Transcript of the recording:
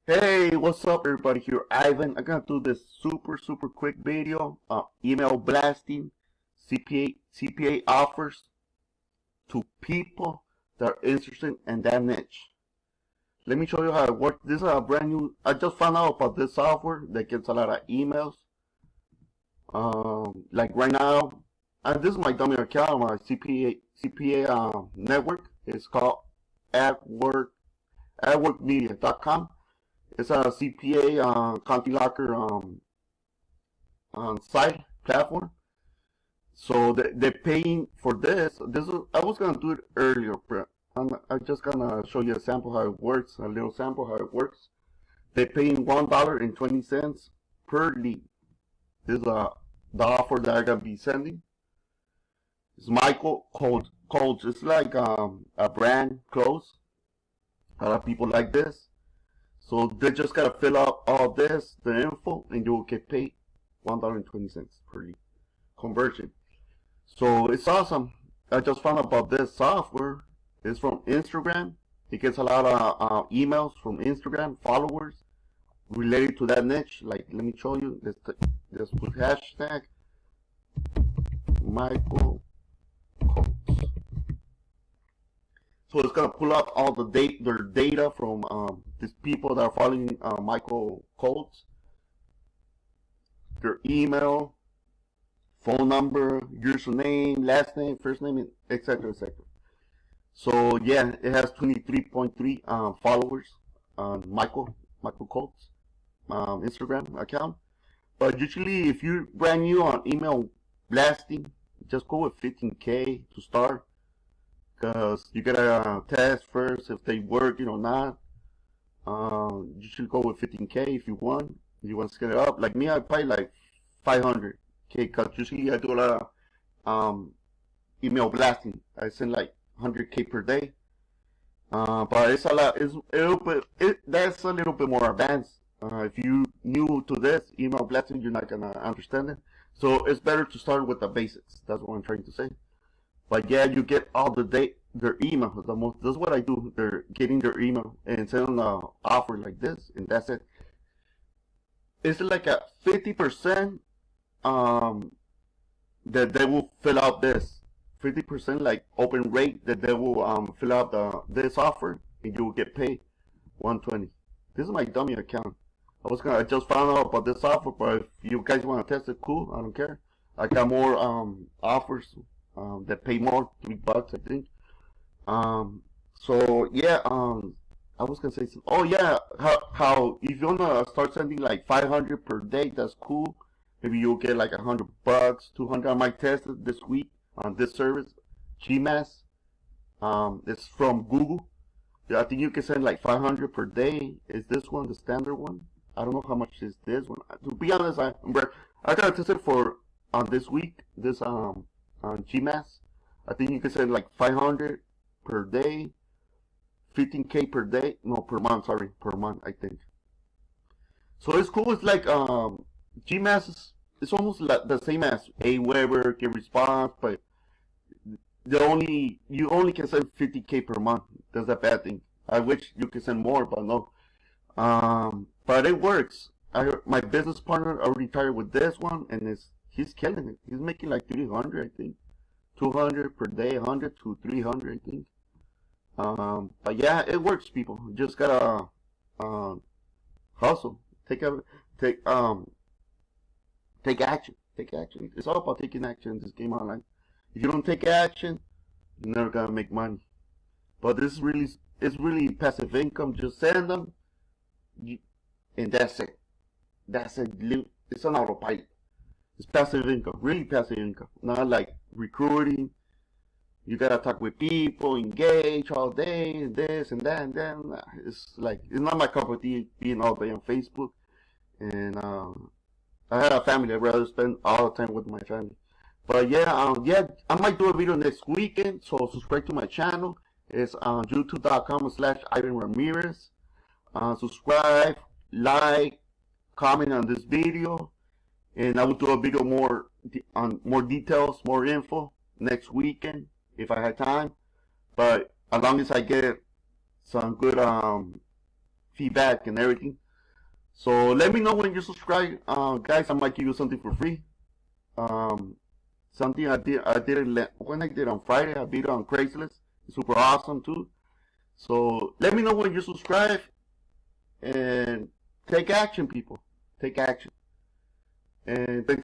Hey, what's up everybody, here Ivan. I'm gonna do this super quick video, email blasting CPA offers to people that are interested in that niche. Let me show you how it works. This is a brand new, I just found out about this software that gets a lot of emails. Like right now, this is my dummy account, my CPA network. It's called adworkmedia.com. It's a CPA Conti Locker site platform. So they're paying for this. I was gonna do it earlier, but I'm just gonna show you a sample how it works, a little sample how it works. They're paying $1.20 per lead. This is the offer that I'm gonna be sending. It's Michael Cold. It's like a brand clothes. A lot of people like this. So they just gotta fill out all this, the info, and you will get paid $1.20 per lead conversion. So it's awesome. I just found out about this software. It's from Instagram. It gets a lot of emails from Instagram followers related to that niche. Like, let me show you. Let's put hashtag Michael Coates. So it's gonna pull out all their data from these people that are following Michael Coates, their email, phone number, username, last name, first name, etc., etc. So yeah, it has 23.3 followers on Michael Coates Instagram account. But usually, if you're brand new on email blasting, just go with 15K to start, because you gotta test first if they work, not. You should go with 15K if you want. You want to scale it up. Like me, I pay like 500K, because usually I do a lot of email blasting. I send like 100K per day. But it's a lot. That's a little bit more advanced. If you new to this email blasting, you're not gonna understand it. So it's better to start with the basics. That's what I'm trying to say. But yeah, you get all their email. That's what I do. They're getting their email and sending an offer like this, and that's it. It's like a 50% that they will fill out this. 50% like open rate that they will fill out this offer, and you will get paid 120. This is my dummy account. I just found out about this offer, but if you guys want to test it, cool. I don't care. I got more offers that pay more, $3 I think. So yeah, I was gonna say something. Oh yeah, how if you wanna start sending like 500 per day, that's cool. Maybe you'll get like $100, 200. I might test it this week on this service, GMass. It's from Google. Yeah, I think you can send like 500 per day. Is this one the standard one? I don't know how much is this one. To be honest, I gotta test it for on this week. This on GMass. I think you can send like 500 per day, 15K per day. No, per month. Sorry, per month. I think. So it's cool. It's like GMass is it's almost like the same as Aweber, Get Response, but you only can send 50K per month. That's a bad thing. I wish you could send more, but no. But it works. My business partner already retired with this one, and he's killing it. He's making like 300, I think, 200 per day, 100 to 300, I think. But yeah, it works, people. You just gotta hustle. Take action. Take action. It's all about taking action in this game online. If you don't take action, you're never gonna make money. But it's really passive income. Just send them, and that's it. That's it. It's an autopilot. It's passive income, really passive income. Not like recruiting. You gotta talk with people, engage all day, and this and that and then. It's not my cup of tea being all day on Facebook. And I had a family. I'd rather spend all the time with my family. But yeah, I might do a video next weekend. So subscribe to my channel. It's on youtube.com/Ivan Ramirez. Subscribe, like, comment on this video, and I will do a video on more details, more info next weekend if I have time. But as long as I get some good feedback and everything. So let me know when you subscribe, guys. I might give you something for free. Something I did when I did on Friday. I did it on Craigslist. It's super awesome too. So let me know when you subscribe and take action, people. Take action. And thanks